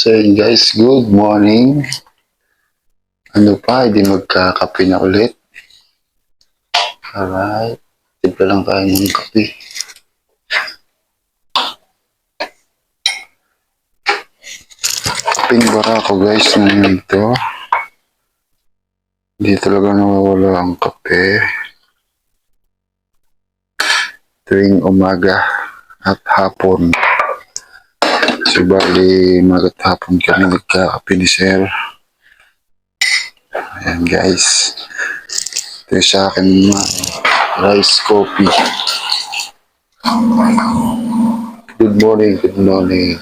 So yun guys, good morning. Ano pa, hindi magkakape na ulit. Alright, timpla lang tayo ng kape. Kapeng bara ako guys ng ito. Hindi talaga nawawala ang kape. Tuwing umaga at hapon. So bali, umaga at hapon kami nagkakape ni Sir. Ayan guys. Ito yung sa akin mga rice coffee. Good morning, good morning.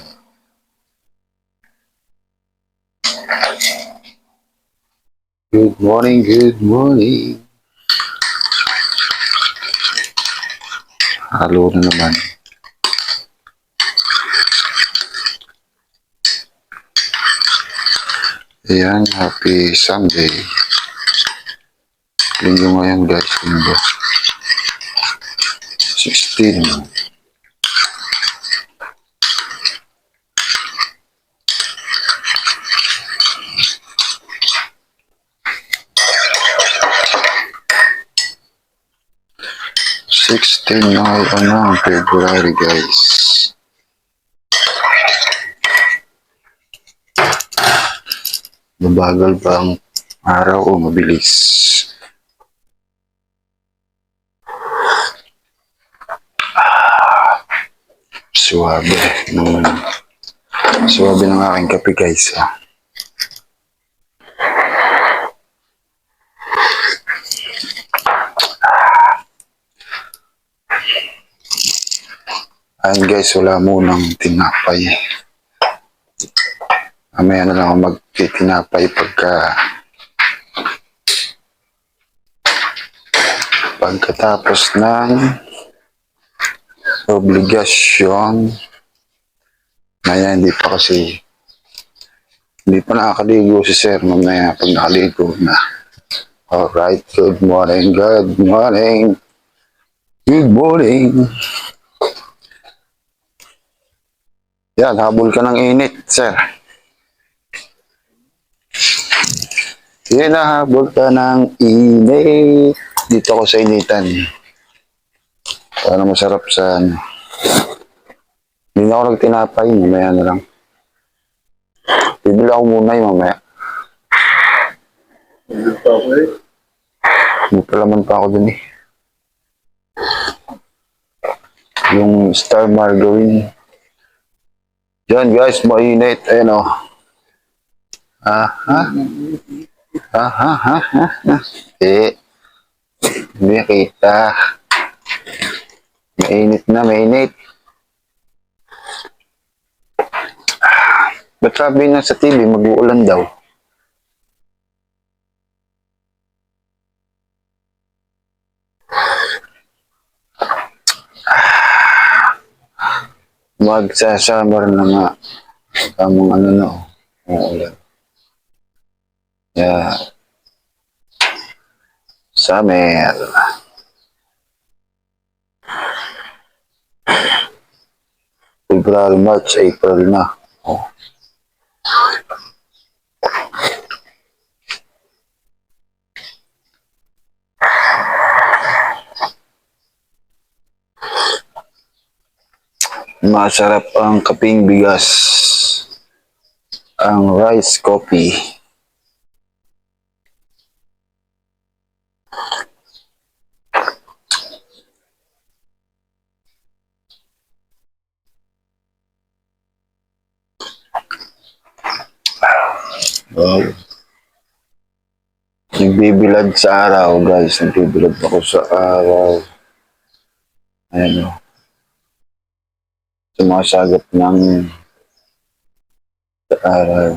Good morning, good morning. Halo na naman. Ayan, happy Sunday. Linggo ngayon guys, linggo. 16. Na ngayon ang February guys. Mabagal ba ang araw o mabilis? Suwabe ng aking kape guys. Ayan guys, wala munang tinapay. Mamaya na lang ako magtitinapay pagkatapos ng obligasyon. Ngayon hindi pa nakakaligo si Sir. Mamaya pag nakaligo na. Alright, good morning, good morning. Good morning. Yan, habol ka ng init, Sir. Yan, habol ka ng init. Dito ako sa initan. Para masarap sa ano. Hindi na ako nagtinapay, mamaya na lang. Bibili ako muna yung mamaya. May palaman pa ako dun eh. Yung Star Margarine. Yan guys, mainit. Ayan o. Hindi kita. Mainit na, mainit. Ba't sabi na sa TV, mag-uulan daw? Magsasamar na nga. Tamang ano na, uulan. Yeah. Summer. February, March, April na. Oh. Masarap ang kaping bigas. Ang rice coffee. Wow. Nagbibilad sa araw, guys. Nagbibilad ako sa araw. Ayan o. Sumasagot ng sa araw.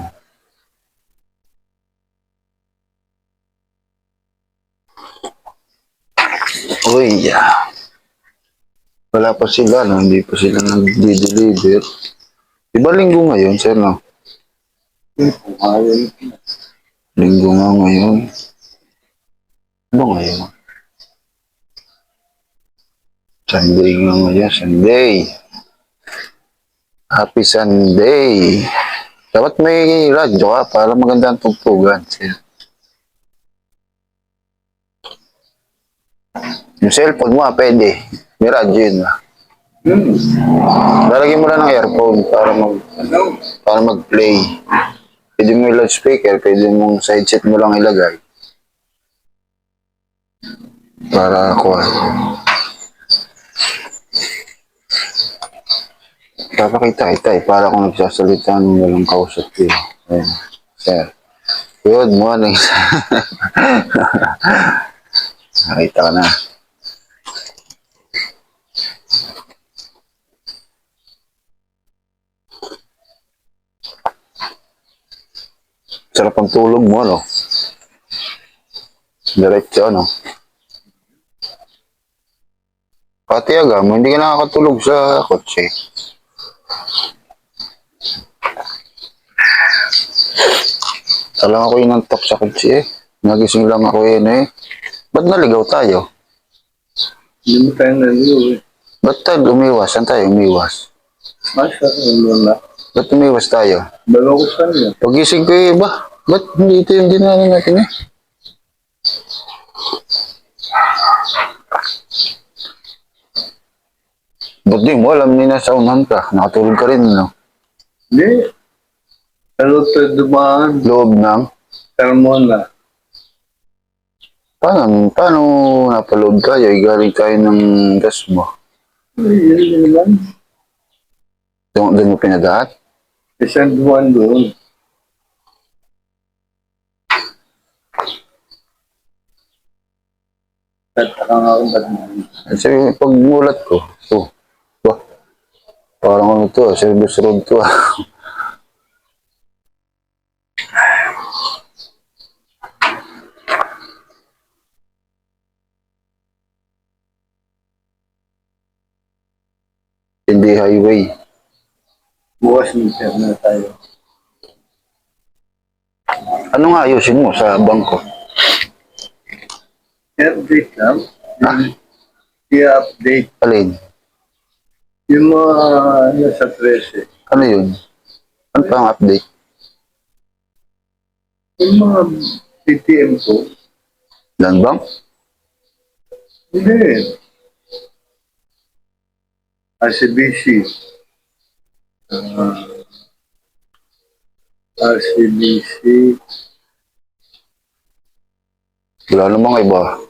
Uy, wala pa sila, no? Hindi pa sila nag-deliver. Diba linggo ngayon, sir, no? Linggo nga ngayon. Ano ngayon? Sunday nga ngayon, Sunday. Happy Sunday. Dapat may radyo ka para maganda ang tugtugan. Yung cellphone mo, pwede. May radyo yun. Lalagyan mo lang ng earphone para mag-play. Pwede mo yung loudspeaker, pwede mong sa headset mo lang ilagay. Para ako. Papakita kita para kung nagsasalita ng walang kausap ko. Ayan. Sir. Good morning. Nakita ka na. Sarap ang tulog mo, ano? Diretso, ano? Pati agam, hindi ka nakakatulog sa kotse. Alam ako inantok sa kotse eh. Nagising lang ako yun eh. Ba't naligaw tayo? Hindi mo tayo naligaw eh. Ba't tayo umiwas? Saan tayo umiwas? Masa, ano na. Ba't umiwas tayo? Dalawa ko saan yan. Pagising ko eh, ba't hindi ito yung dinaanan natin eh? Ba't di mo alam ni nasa unahan ka? Nakatulog ka rin, no? Hindi. Ano tayo dumaan? Loob ng? Carmona. Paano napaloob tayo? Galing tayo ng gas mo. Ay, yun naman. Doon mo pinadahat? Isang dumaan doon. Tataka nga akong ba't naman. Kasi pagmulat ko, bah, parang ano to, service road to ah. Hindi highway. Bukas meter na tayo. Ano nga ayusin mo sa bangko? I-update lang. Ha? I-update. Alin? Yung mga nasa 13. Ano yun? Ano pa ang update? Yung mga ATM ko. Land Bank? Hindi. RCBC. RCBC. Wala namang iba.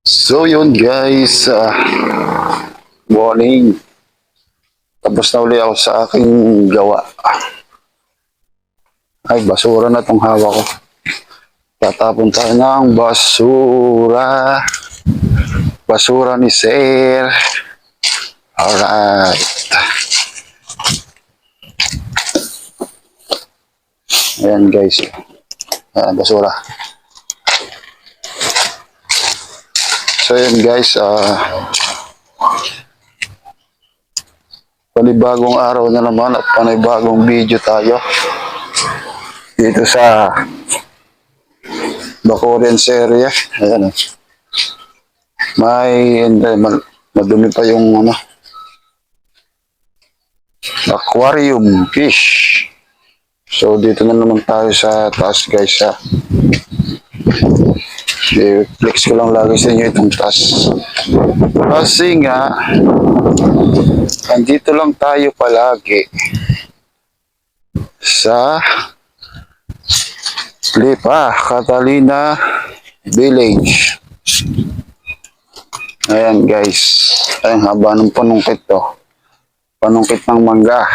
So yun guys, morning. Tapos na uli ako sa aking gawa. Ay, basura na tong hawak ko. Tatapon tayo ng basura. Basura ni Sir. Alright. Ayan guys. Ayan, basura. So yun guys, panibagong araw na naman at panibagong video tayo dito sa Bacorense area. Ayan, madumi pa yung ano, aquarium fish. So dito na naman tayo sa taas guys ha. I-flex ko lang lagi sa inyo itong taas. Kasi nga, andito lang tayo palagi sa Lipa, Catalina Village. Ayan guys. Ayan, haba ng panungkit to. Panungkit ng mangga.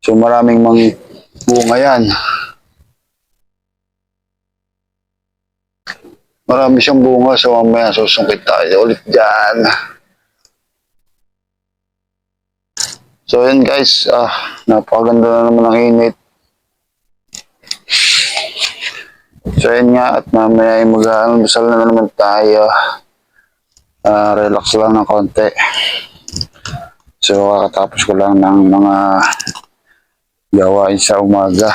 So maraming bunga yan. Marami siyang bunga, so mamaya susungkit tayo ulit dyan. So yun guys, napakaganda na naman ang init. So yun nga, at mamaya ay mag-almusal na naman tayo. Relax lang ng konti. So kakatapos ko lang ng mga gawain sa umaga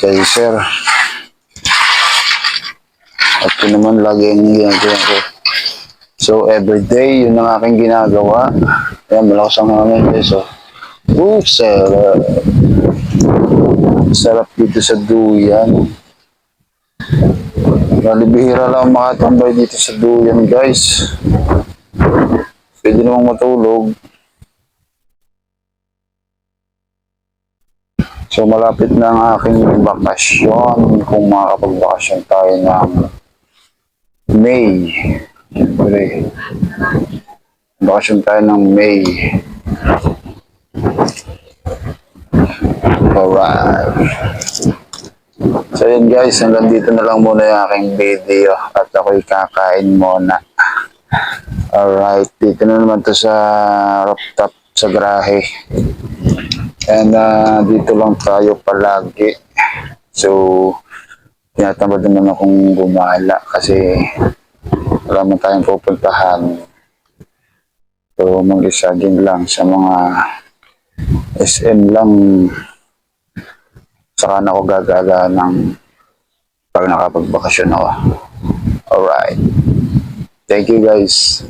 kay Sir. At yun naman lagi ang ginagawa ko So, everyday, yun ang aking ginagawa. Ayan, malakas ang hangin guys, oh. Sarap. Sarap dito sa duyan. Bihira lang makatambay dito sa duyan, guys. Pwede namang matulog. So, malapit na ang aking bakasyon. Kung makakapagbakasyon tayo ng May. Siyempre, bakasyon tayo ng May. Alright. So yun guys, hanggang dito na lang muna yung aking video at ako'y kakain muna. Alright, dito na naman to sa rooftop sa garahe. And dito lang tayo palagi. So, tinatamad naman akong gumala kasi wala man tayong pupuntahan. So, mag-isa din lang sa mga SM lang. Saka na ako gagala ng pag nakapagbakasyon ako. Alright. Thank you guys.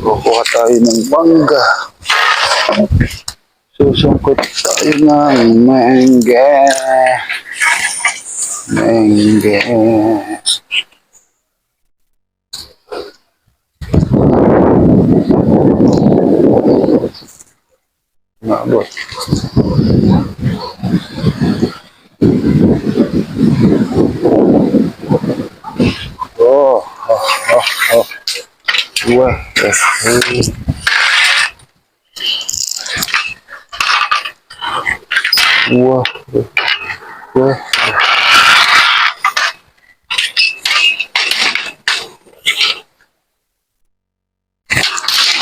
Kukuha tayo ng mangga. Susungkot tayo ng mangga. Mangga. Mabot. Oh, oh, oh, oh. Wah, wah, wah.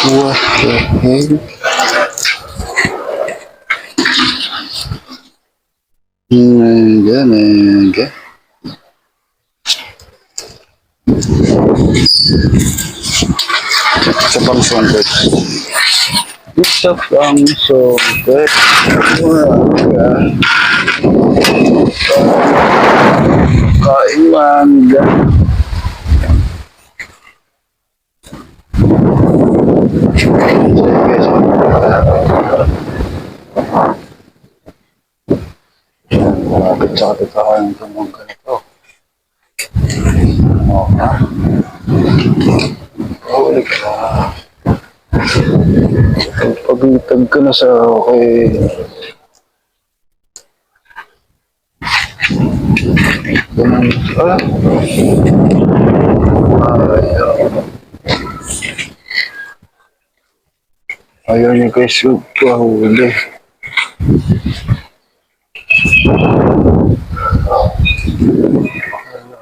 What the hell? Mangga. Isa pang songket. Isa pang songket. Mangga. Kain mangga. Bakit sa katatahan ng mangga nito? Oo nga. Huli ka na. Pagitag ka na sa okay. Ganun. Ayaw niya guys, pahuli.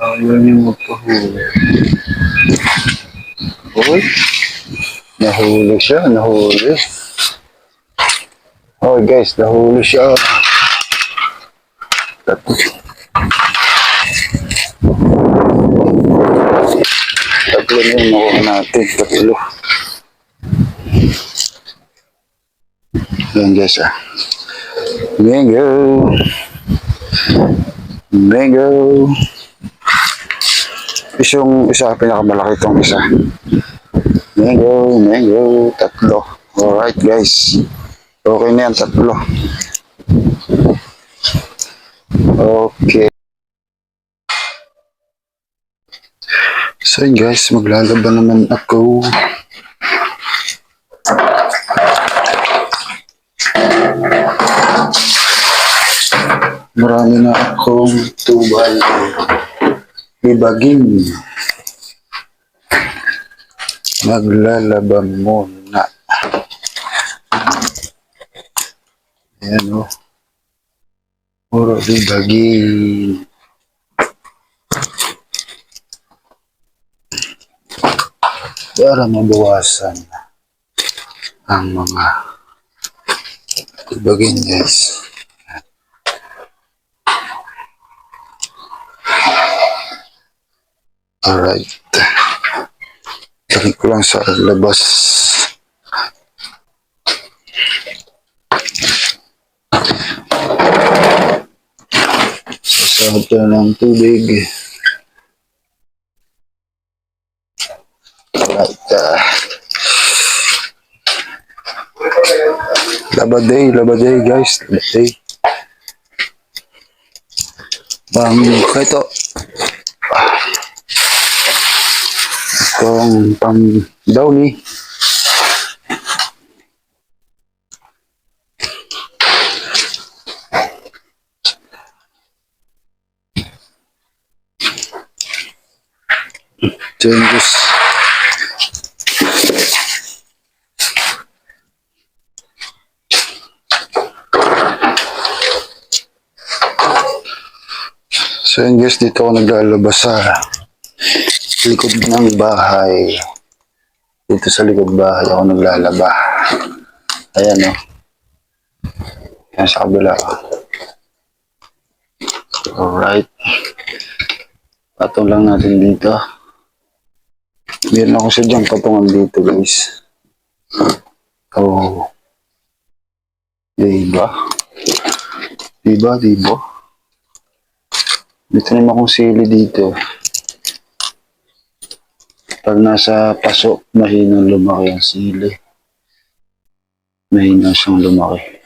Ayaw niya magpahuli. Uy, nahuli siya, nahuli. Oh guys, nahuli siya. Tatlo na yung nakuha natin, tatlo. Yan guys Mango. Mango. Yung isa, pinakamalaki itong isa. Mango, tatlo. Alright guys. Okay na yan, tatlo. Okay. So yun guys, maglalaban naman ako. Marami na akong tubal. Ibagin. Maglalaban muna. Ayan o. Puro ibagin. Para mabawasan ang mga ibagin guys. Alright. Tarik ko lang sa labas. Sasahod ka ng tubig. Alright. Laba day guys. Laba day. Ito. Itong pang downy. Changes. So yun guys, dito ako naglalabas sa likod ng bahay. Dito sa likod bahay ako naglalaba. Ayan o. Ayan sa kabila. Alright. Patong lang natin dito. Meron ako sadyang patungan dito guys. Oh. Diba? Diba? Dito naman akong sili dito. Pag nasa paso, mahinang lumaki ang sili. Mahina siyang lumaki.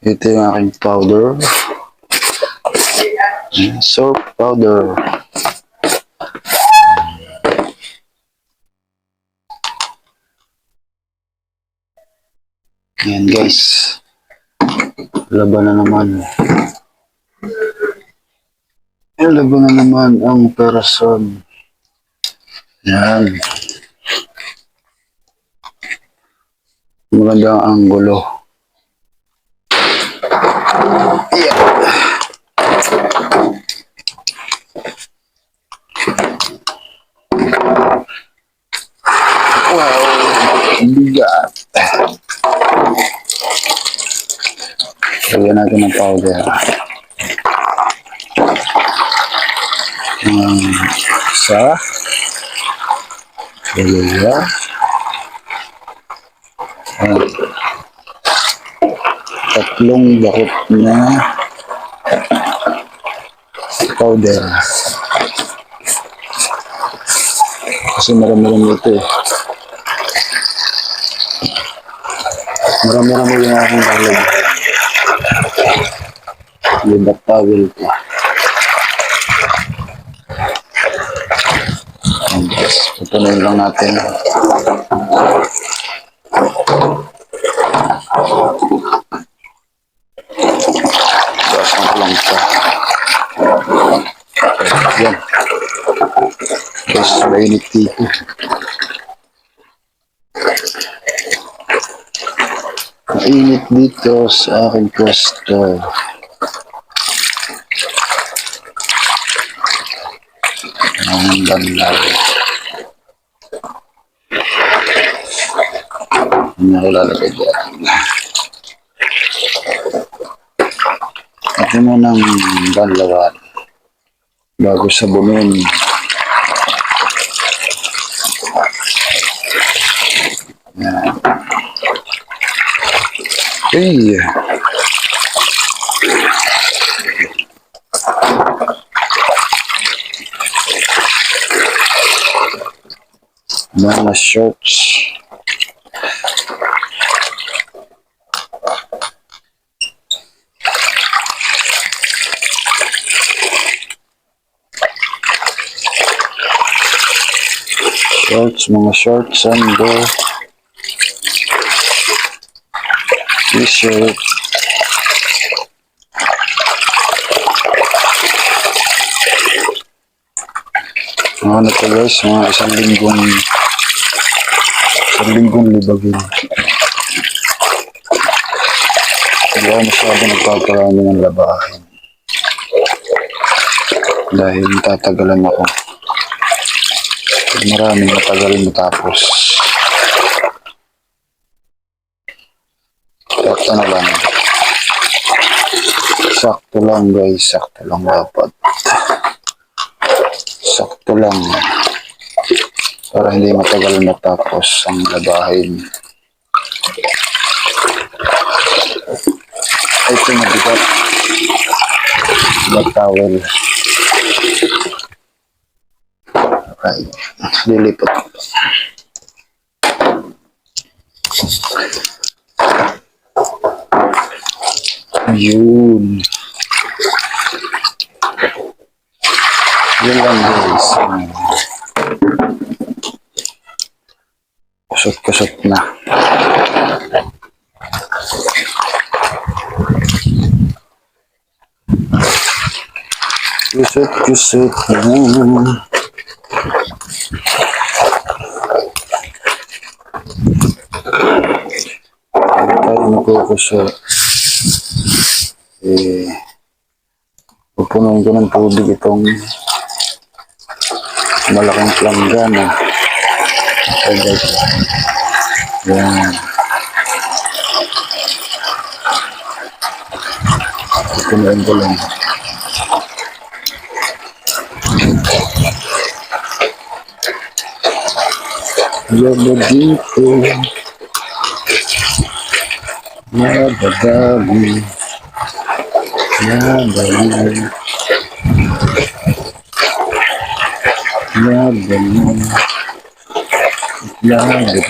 Ito yung aking powder. Soap powder. Ayan guys. Laban na naman. Laban na naman ang person. Yan. Maganda ang anggulo. Yeah. Wow. Bigat. Lagyan natin ng powder. Isa. Dalawa. Tatlong bakit na powder. Kasi marami-rami ito eh. Marami-rami yung aking lalagyan. Libat towel ko. Putuloy lang natin. Basan ko lang ito. Yan. Guys, mainit dito. Mainit dito sa aking pwesto. Ang banlaw. Hindi ako lalagay dyan. Ito mo ng banlawan bago sabunin. Yan. Hey. Mga shorts. Mga shorts and t-shirt. Ano to guys, mga isang linggong libagin. Hindi ako masyado nagpaparami ng labahin. Dahil tatagalan ako. Maraming matagal matapos. Sakto na lang. Sakto lang guys, sakto lang dapat. Sakto lang. Para hindi matagal matapos ang labahin. Ito mabigat. Ba't towel? Okay. Lilipot. Yun. Yun lang guys. Kusot-kusot na. Kusot-kusot na. Tayo magkukusot. Pupunuin ko ng tubig itong malaking planggana. Okay guys. Yan. Pupunuin ko lang. Yaba dito. Yaba dali. Yaba dali.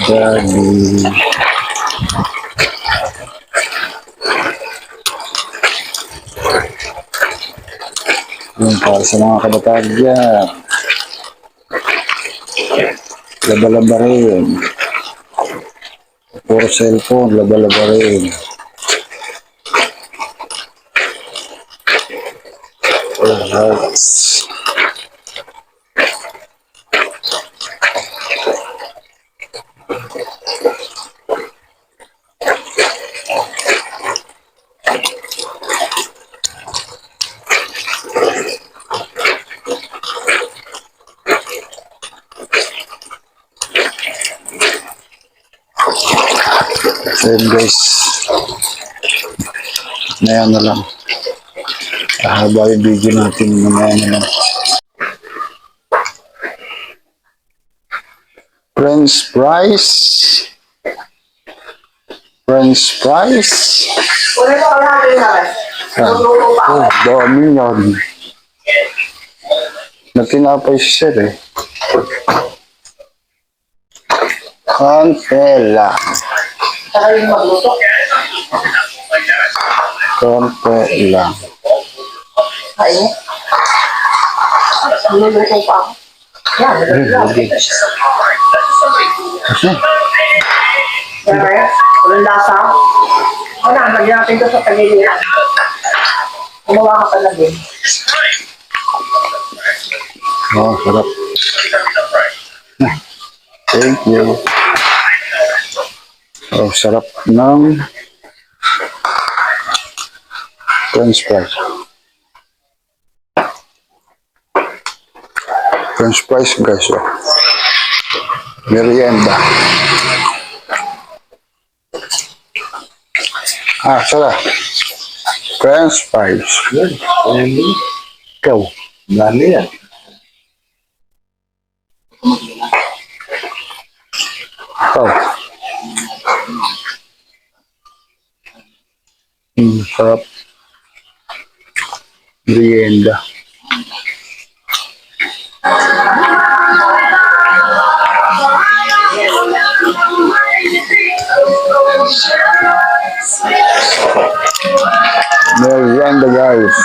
Dali. Yun para sa mga kabataan dyan. Laba-laba rin. Puro cellphone, laba-laba rin. Alright. So yun guys, mamaya na lang. Haba yung video natin, mamaya na lang. French fries. French fries. Oh, dami yan. Natinapay siya eh. Kantela. Konti lang. Ay. Niluluto pa ako. Yan, niluluto. Kaya, walang lasa. Wala, lagyan natin ito sa panilihan. Gumawa ka pala din. Oh, sarap. Thank you. Oh, sarap ng French fries. French fries guys. Oh. Merienda. Sarap. French fries. Ikaw. Dali yan. Ikaw. Sarap. Merienda. Merienda guys.